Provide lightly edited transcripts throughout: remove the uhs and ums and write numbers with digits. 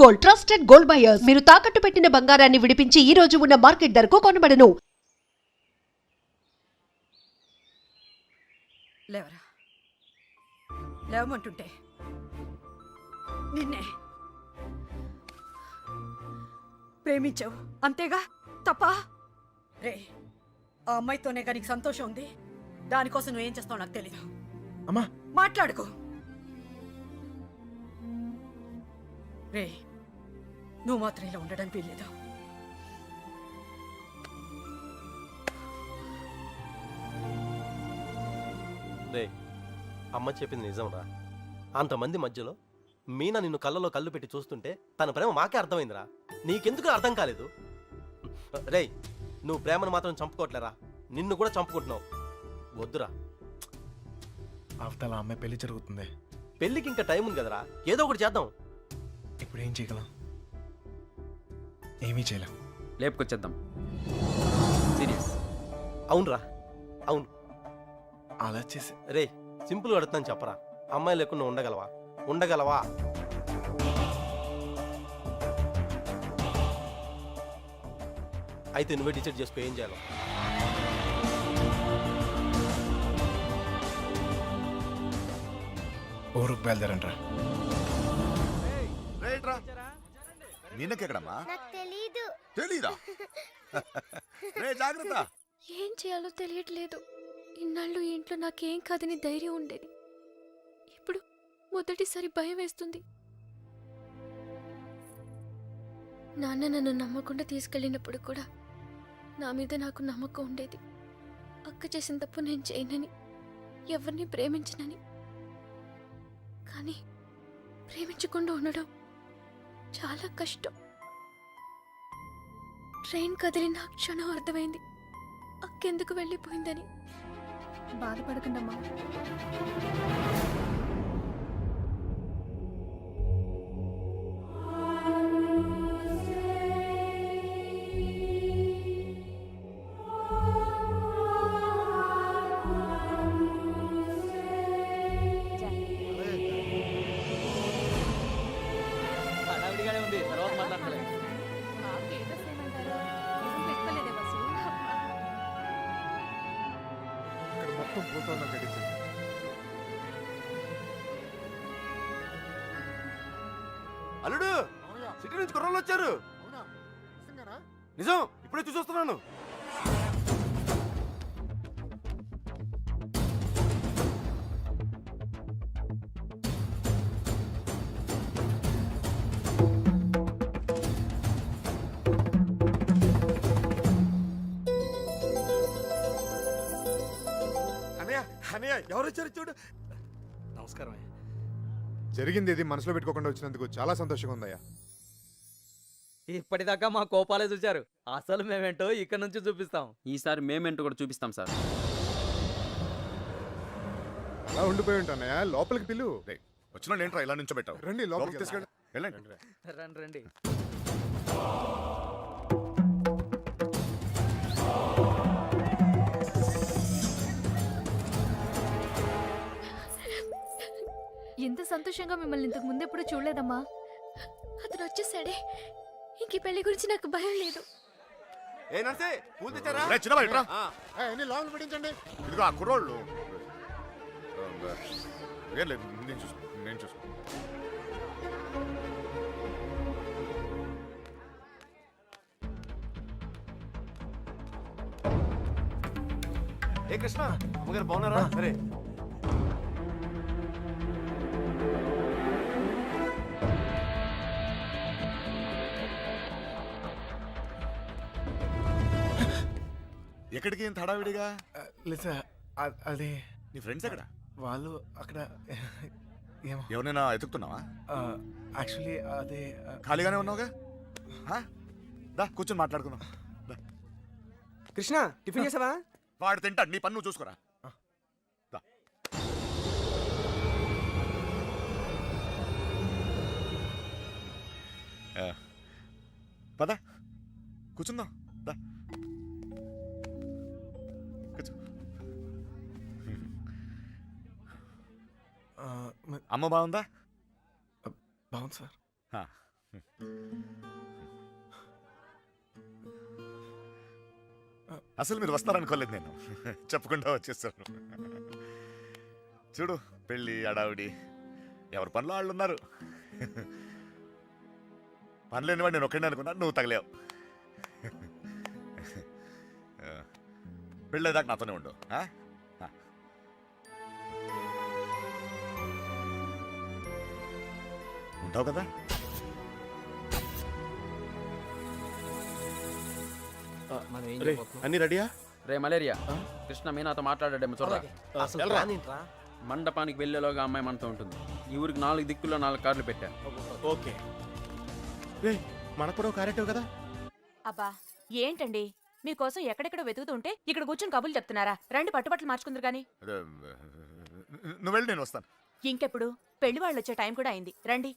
Gold, trusted gold buyers. మీరు తాకట్టు పెట్టిన బంగారాన్ని విడిపించి ఈ రోజు ఉన్న మార్కెట్ ధరకు కొనబడను. లేవరా, లేవమంటుంటే నిన్నే ప్రేమించావు అంతేగా, తప్ప రే. ఆ అమ్మాయితోనే కానీ సంతోషం ఉంది. దానికోసం నువ్వేం చేస్తావు నాకు తెలీదు. అమ్మా మాట్లాడుకో రే. నువ్వు మాత్రం ఇలా ఉండడానికి వీల్లేదు. రే, అమ్మ చెప్పింది నిజంరా. అంతమంది మధ్యలో మీనా నిన్ను కళ్ళలో కళ్ళు పెట్టి చూస్తుంటే తన ప్రేమ మాకే అర్థమైందిరా. నీకెందుకు అర్థం కాలేదు? రేయ్, నువ్వు ప్రేమను మాత్రం చంపుకోవట్లేరా, నిన్ను కూడా చంపుకుంటున్నావు. వద్దురా. ఆఫ్టర్ అమ్మాయి పెళ్లి జరుగుతుంది. పెళ్ళికి ఇంకా టైం ఉంది కదరా, ఏదో ఒకటి చేద్దాం. ఇప్పుడు ఏం చేయగలం? ఏమీ చేయలేం. లేపుకొచ్చేద్దాం. సీరియస్. అవునరా, అవును. అలా చేసి రే, సింపుల్గా అడుగుతాను చెప్పరా, అమ్మాయి లేకుండా ఉండగలవా? ఉండగలవా? అయితే నువ్వే డిసైడ్ చేసుకో ఏం చేయాలో. ఊరుకు బయలుదేరంట్రా. మీనకెక్కడమ్మా? నాకు తెలీదు. తెలీదా? రే జాగ్రత్త. ఏం చేయాలో తెలియట్లేదు. ఇన్నాళ్ళు ఈ ఇంట్లో నాకేం కాదని ధైర్యం ఉండేది. ఇప్పుడు మొదటిసారి భయం వేస్తుంది. నాన్న నన్ను నమ్మకుండా తీసుకెళ్ళినప్పుడు కూడా నా మీద నాకు నమ్మకం ఉండేది. అక్క చేసిన తప్పు నేను చేయనని, ఎవరిని ప్రేమించనని. కానీ ప్రేమించకుండా ఉండడం చాలా కష్టం. ట్రైన్ కదిలిన క్షణం అర్థమైంది అక్కెందుకు వెళ్ళిపోయిందని. బాధపడకండమ్మా. ఉంది, తర్వాత మాట్లాడలే. ఇక్కడ మొత్తం పోతాను కట్టించండి. అల్లుడు, సిటీ నుంచి కుర్రోళ్ళు వచ్చారు. నిజం, ఇప్పుడే చూసొస్తున్నాను. అన్నయ్య, ఎవరు వచ్చారు చూడు. నమస్కారం. జరిగింది ఇది మనసులో పెట్టుకోకుండా వచ్చినందుకు చాలా సంతోషంగా ఉందయ్యా. ఇప్పటిదాకా మా కోపాలే చూశారు, అసలు మేమేంటో ఇక్కడ నుంచి చూపిస్తాం. ఈసారి మేమేంటో కూడా చూపిస్తాం సార్. అలా ఉండిపోయి ఉంటానయ్యా, లోపలికి పిలు. వచ్చిన ఏంట్రా ఇలా నుంచో పెట్టావు? రండి లోపలికి తీసుకెళ్ళి. రండి రండి. ఎంత సంతోషంగా మిమ్మల్ని ఇంతకు ముందు ఎప్పుడు చూడలేదమ్మా. అతను వచ్చేసాడే, ఇంక పెళ్లి గురించి నాకు భయం లేదు. ఏ నర్సే, పూలు తెచ్చారా? రే చిన్న బయట అన్ని లోపల పెట్టించండి. ఇదిగో ఆ కుర్రోళ్ళు. ఏం లేదు, నేను చూసుకో. ఏ కృష్ణ, అమ్మగారు బాగున్నారా? సరే. ఎక్కడికి ఇంత హడావిడిగా? లేదా అది నీ ఫ్రెండ్స్ ఎక్కడ? వాళ్ళు అక్కడ ఏమో. ఎవరైనా ఎతుకుతున్నావా? యాక్చువల్లీ అదే ఖాళీగానే ఉన్నావుగా, దా కూర్చొని మాట్లాడుకుందాం. కృష్ణ, టిఫిన్ చేసావా? వాడు తింటాడు, నీ పన్ను చూసుకోరా. పద కూర్చుందాం. దా కూర్చో. అమ్మ బాగుందా? బాగుంది సార్. అసలు మీరు వస్తారనుకోలేదు నేను. చెప్పకుండా వచ్చేసాను. చూడు, పెళ్ళి అడావిడి, ఎవరి పనిలో వాళ్ళు ఉన్నారు. పని లేనివాడు నేను ఒక్కడే అనుకున్నా, నువ్వు తగలేవు. పెళ్ళేదాకా నాతోనే ఉండు. ఉంటావు కదా? అన్ని రెడీయా? రే మలేరియా, కృష్ణ మీనాతో మాట్లాడాడేమో చూడరా. అసలు ప్లాన్ ఏంట్రా? మండపానికి వెళ్ళేలోగా అమ్మాయి మనతో ఉంటుంది. ఈ ఊరికి 4 దిక్కుల్లో 4 కార్లు పెట్టా. ఓకే రే, మనకు కూడా క్యారెక్టర్ కదా. అబ్బా ఏంటండి మీకోసం ఎక్కడెక్కడ వెతుకుతుంటే ఇక్కడ కూర్చొని కబుర్లు చెప్తున్నారా? రండి పట్టుబట్టలు మార్చుకుందరు గాని. అదే, నువ్వు వెళ్ళి నేను వస్తాను. ఇంకెప్పుడు పెళ్లి వాళ్ళు వచ్చే టైం కూడా అయింది. రండి.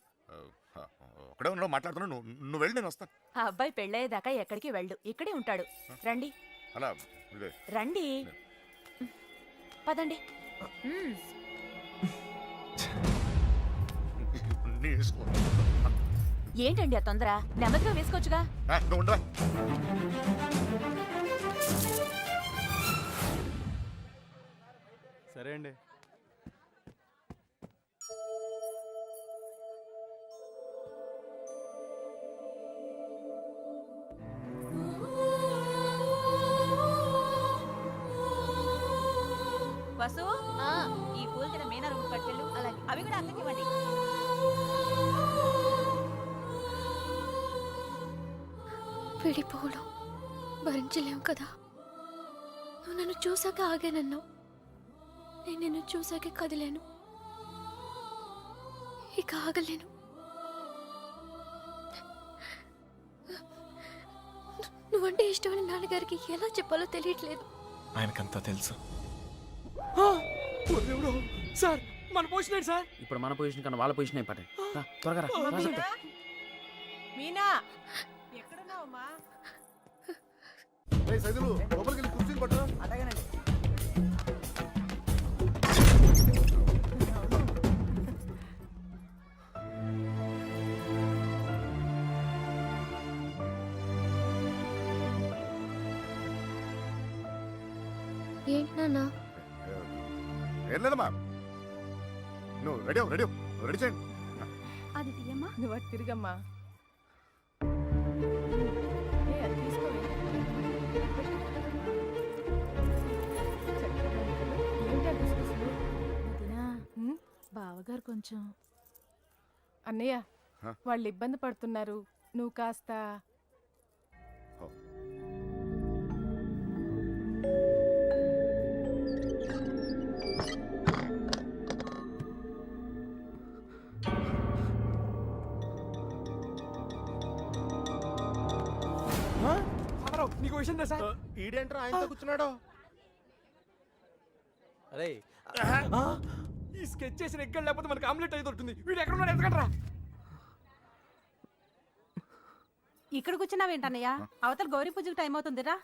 ఒకడే ఉన్నావు, మాట్లాడుతున్నావు. నువ్వు వెళ్ళి నేను వస్తాను. ఆ అబ్బాయి పెళ్ళయ్యేదాకా ఎక్కడికి వెళ్ళు, ఇక్కడే ఉంటాడు. రండి అలా ఇదే. రండి పదండి. నీ ఇష్టం. ఏంటండి ఆ తొందర? నెమ్మదిగా వేసుకోవచ్చుగా. నువ్వు ఉండరా. సరే అండి. వసు ఈ పూల కింద మీనా రూమ్ కట్టెలు అలాగే అవి కూడా అక్కకి ఇవ్వండి. విడిపోవడం భరించలేం కదా. నువ్వు నన్ను చూసాక ఆగానన్నావు, నేను నిన్ను చూసాకే కదిలేను. ఇక ఆగలేను. నువ్వంటే ఇష్టమని నాన్నగారికి ఎలా చెప్పాలో తెలియట్లేదు. ఆయనకంతా తెలుసు. సార్ మన పొజిషన్ సార్. ఇప్పుడు మన పొజిషన్ కన్నా వాళ్ళ పొజిషన్ అయిపోతాయి. త్వరగా రా, రా చెప్తా. మీనా ఎక్కడున్నావమ్మా? సైదులు లోపలికి వెళ్ళి కుర్చీలు పట్టరా. అడగనండి. ఏంటి నాన్న? ఏం లేదమ్మా, నువ్వు రెడీ రెడీ చేయండి. అది తీయమ్మా. నువ్వు అటు తిరిగమ్మా. బావగారు కొంచెం అన్నయ్య వాళ్ళు ఇబ్బంది పడుతున్నారు, నువ్వు కాస్త. నీకు విషయం తెలుసా? ఈడేంట్రా ఆయనతో కూర్చున్నాడు? అరే ఈ స్కెచ్ చేసిన ఎక్కడ లేకపోతే మనకి ఆమ్లెట్ అయ్యి దొరుకుతుంది. వీడు ఎక్కడ ఉన్నాడు? ఎత్తకండ్రా. ఇక్కడ కూర్చున్నావేంటన్నయ్య? అవతల గౌరీ పూజకు టైం అవుతుందిరా.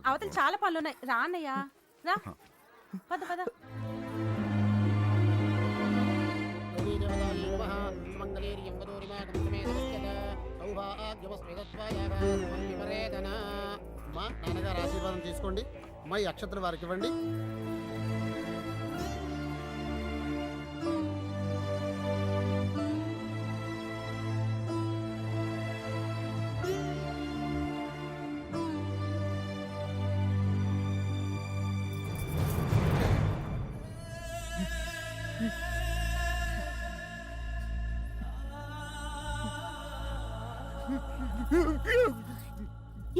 అవతల చాలా పనులు ఉన్నాయి. రా అన్నయ్య, రా. పద పద. నాన్నగారు ఆశీర్వాదం తీసుకోండి. అమ్మాయి అక్షతలు వారికి ఇవ్వండి.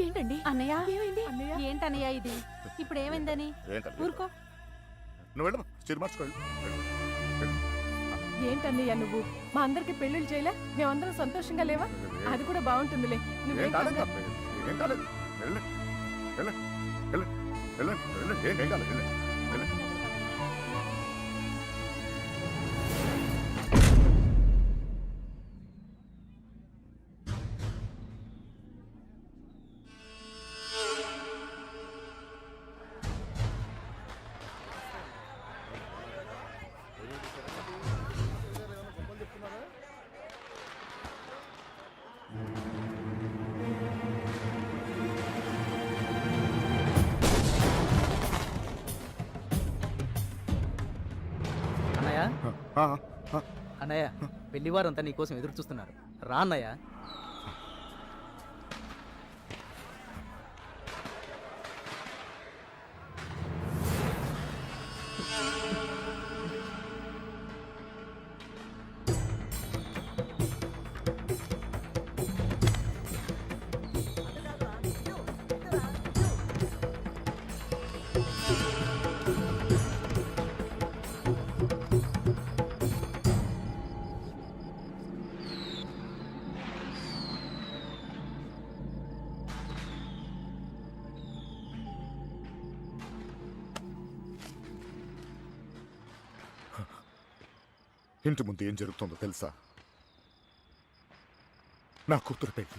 ఏంటండి అన్నయ్య? ఏమైంది? అన్నయ్య? ఏంటన్నయ్య ఇది? ఇప్పుడు ఏమైందని? ఊరుకో. నువ్వు వెళ్ళమ్మా, చీర మార్చుకోండి. ఏంటన్నయ్య నువ్వు మా అందరికి పెళ్లిళ్ళు చేయలే? మేమందరం సంతోషంగా లేవా? అది కూడా బాగుంటుందిలే. ఏం కాలేదు, ఏం కాలేదు. వెళ్ళండి వెళ్ళండి వెళ్ళండి వెళ్ళండి వెళ్ళండి, ఏం కాలేదు. వెళ్ళండి వెళ్ళండి. ఆ, ఆ. అన్నయ్య పెళ్లివారంతా నీకోసం ఎదురు చూస్తున్నారు, రా అన్నయ్య. ఇంటి ముందు ఏం జరుగుతుందో తెలుసా? నా కూతురు పెళ్ళి.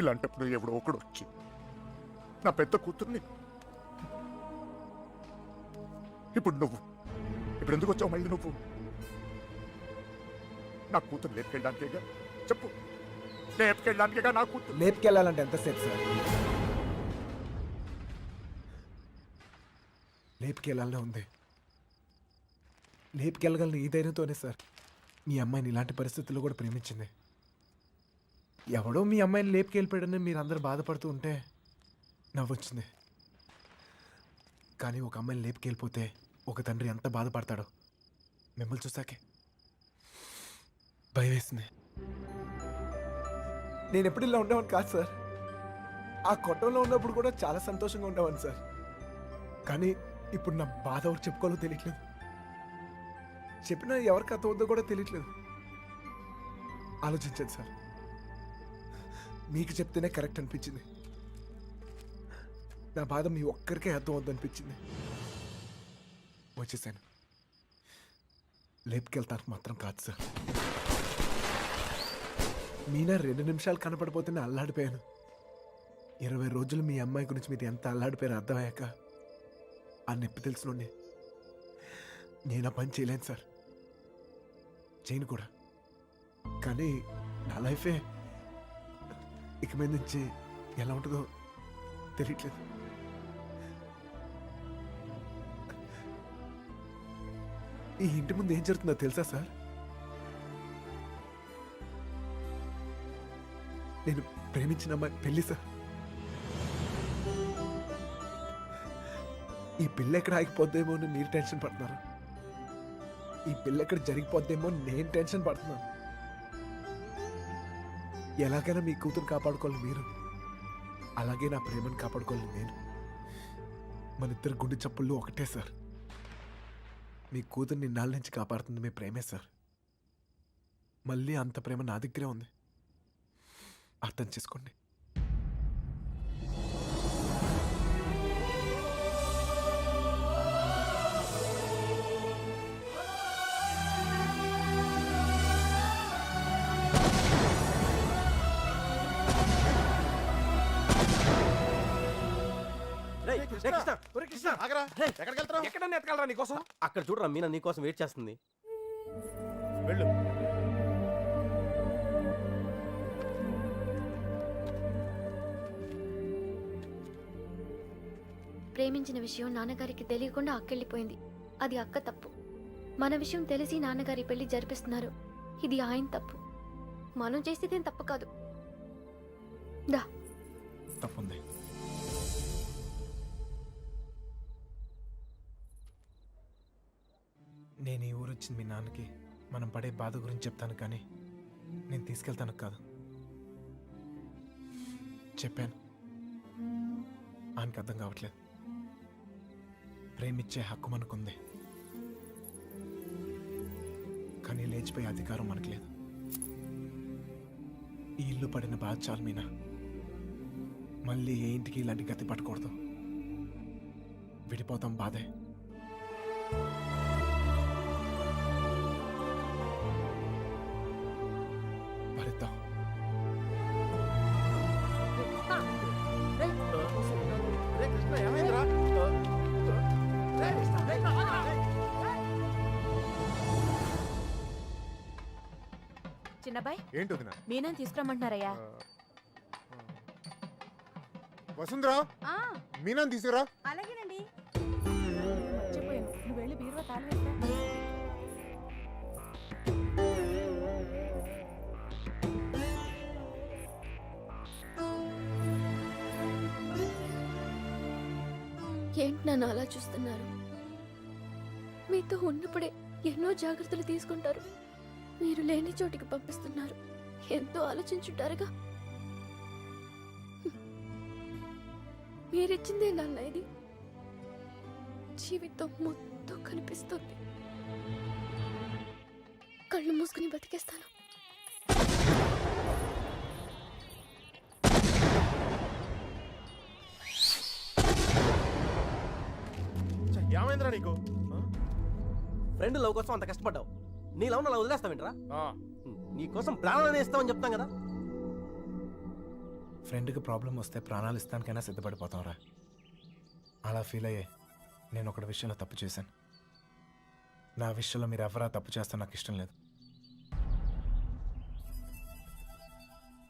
ఇలాంటప్పుడు ఎవడో ఒకడు వచ్చి నా పెద్ద కూతుర్ని, ఇప్పుడు ఎందుకు వచ్చావు మళ్ళీ నువ్వు? నా కూతురు లేపుకెళ్ళడానికేగా? చెప్పు, లేపుకెళ్ళడానికేగా నా కూతురు? లేపుకెళ్ళాలంటే ఎంతసేపు సార్? లేపుకెళ్ళాలనే ఉంది. లేపుకెళ్ళగలను ఈ ధైర్యంతోనే సార్ మీ అమ్మాయిని ఇలాంటి పరిస్థితుల్లో కూడా ప్రేమించింది. ఎవడో మీ అమ్మాయిని లేపుకెళ్ళిపోయాడని మీరు అందరూ బాధపడుతూ ఉంటే నవ్వొచ్చింది. కానీ ఒక అమ్మాయిని లేపుకెళ్ళిపోతే ఒక తండ్రి ఎంత బాధపడతాడో మిమ్మల్ని చూసాకే భయం వేసింది. నేను ఎప్పుడు ఇలా ఉండేవాడిని కాదు సార్. ఆ కొట్టంలో ఉన్నప్పుడు కూడా చాలా సంతోషంగా ఉండేవాడిని సార్. కానీ ఇప్పుడు నా బాధ ఎవరు చెప్పుకోవాలో తెలియట్లేదు. చెప్పినా ఎవరికి అర్థం అవుతుందో కూడా తెలియట్లేదు. ఆలోచించండి సార్, మీకు చెప్తేనే కరెక్ట్ అనిపించింది. నా బాధ మీ ఒక్కరికే అర్థం అవుద్ది అనిపించింది. వచ్చేసాను. లేపుకెళ్తానికి మాత్రం కాదు సార్. మీనా 2 నిమిషాలు కనపడిపోతేనే అల్లాడిపోయాను. 20 రోజులు మీ అమ్మాయి గురించి మీరు ఎంత అల్లాడిపోయారో అర్థమయ్యాక ఆ నొప్పి తెలుసునండి. నేను ఆ పని చేయలేను సార్, చేయను కూడా. కానీ నా లైఫే ఇక మీద నుంచి ఎలా ఉంటుందో తెలియట్లేదు. ఈ ఇంటి ముందు ఏం జరుగుతుందో తెలుసా సార్? నేను ప్రేమించిన అమ్మాయి పెళ్లి సార్. ఈ పిల్ల ఎక్కడ ఆగిపోద్దేమో అని మీరు టెన్షన్ పడుతున్నారు. ఈ పిల్ల ఎక్కడ జరిగిపోద్దేమో నేను టెన్షన్ పడుతున్నాను. ఎలాగైనా మీ కూతురు కాపాడుకోవాలి మీరు, అలాగే నా ప్రేమను కాపాడుకోవాలి నేను. మన ఇద్దరు గుండె చప్పుళ్ళు ఒకటే సార్. మీ కూతుర్ని ఇన్నాళ్ళ నుంచి కాపాడుతుంది మీ ప్రేమే సార్. మళ్ళీ అంత ప్రేమ నా దగ్గరే ఉంది, అర్థం చేసుకోండి. ఎక్కడన్నా ఎతకాలరా నీకోసం? అక్కడ చూడరా, మీనా నీకోసం వెయిట్ చేస్తుంది. వెళ్ళు. ప్రేమించిన విషయం నాన్నగారికి తెలియకుండా అక్కెళ్ళిపోయింది. అది అక్క తప్పు. మన విషయం తెలిసి నాన్నగారి పెళ్లి జరిపిస్తున్నారు. ఇది ఆయన తప్పు. మనం చేసేదేం తప్పు కాదు. దా. తప్పుంది. నేను ఈ ఊరు వచ్చింది మీ నాన్నకి మనం పడే బాధ గురించి చెప్తాను, కానీ నేను తీసుకెళ్తాను కాదు. చెప్పాను, ఆయనకి అర్థం కావట్లేదు. ప్రేమించే హక్కు మనకుంది, కానీ లేచిపోయే అధికారం మనకు లేదు. ఈ ఇల్లు పడిన బాధ చాలు మీనా. మళ్ళీ ఏ ఇంటికి ఇలాంటి గతి పట్టకూడదు. విడిపోతాం, బాధే. భరిద్దాం. చిన్నబాయ్, ఏంటి వదినా? మీనని తీసుకురమ్మంటున్నారయ్యా. వసుంధరా, మీనాన్ని తీసుకురా. అలాగేనండి. మర్చిపోయాను, నువ్వు వెళ్ళి బీరువా తాళం వేస్తా. ఏంటి నన్ను అలా చూస్తున్నారు? మీతో ఉన్నప్పుడే ఎన్నో జాగ్రత్తలు తీసుకుంటారు. మీరు లేని చోటికి పంపిస్తున్నారు. ఎంతో ఆలోచించుంటారుగా. మీరిచ్చిందే నాన్న ఇది. జీవితం మొత్తం కనిపిస్తుంది. కళ్ళు మూసుకుని బతికేస్తాను. ఏమైందిరా నీకు ఫ్రెండ్ లవ్ కోసం అంత కష్టపడ్డావు, నీ లవ్ అలా వదిలేస్తావేంట్రా? ఆ, నీ కోసం ప్రాణాలని ఇస్తామని చెప్తాం కదా. ఫ్రెండ్కి ప్రాబ్లం వస్తే ప్రాణాలు ఇస్తానికైనా సిద్ధపడిపోతాంరా. అలా ఫీల్ అయ్యే నేను ఒకటి విషయంలో తప్పు చేశాను. నా విషయంలో మీరు ఎవరా తప్పు చేస్తా నాకు ఇష్టం లేదు.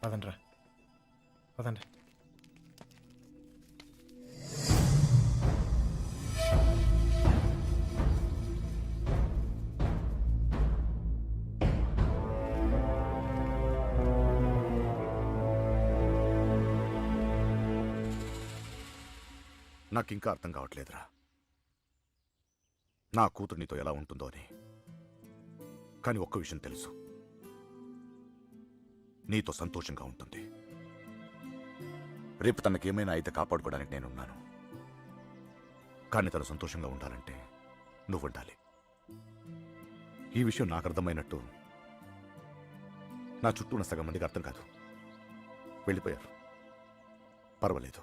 పదండ్రా, పదండి. నాకు ఇంకా అర్థం కావట్లేదురా, నా కూతురు నీతో ఎలా ఉంటుందో అని. కానీ ఒక్క విషయం తెలుసు, నీతో సంతోషంగా ఉంటుంది. రేపు తనకేమైనా అయితే కాపాడుకోవడానికి నేనున్నాను. కానీ తను సంతోషంగా ఉండాలంటే నువ్వు ఉండాలి. ఈ విషయం నాకు అర్థమైనట్టు నా చుట్టూ ఉన్న సగం మందికి అర్థం కాదు. వెళ్ళిపోయారు. పర్వాలేదు,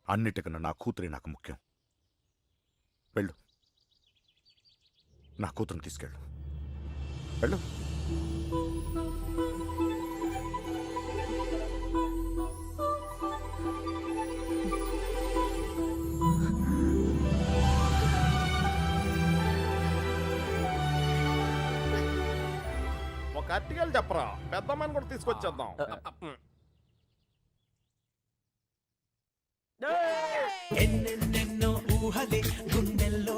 అన్నిటికన్నా నా కూతురే నాకు ముఖ్యం. వెళ్ళు, నా కూతురుని తీసుకెళ్ళు. వెళ్ళు. ఒక అట్టికలు చెప్పరా, పెద్దమ్మని కూడా తీసుకొచ్చేద్దాం. ఎన్నెన్నెన్నో ఊహలే గుండెల్లో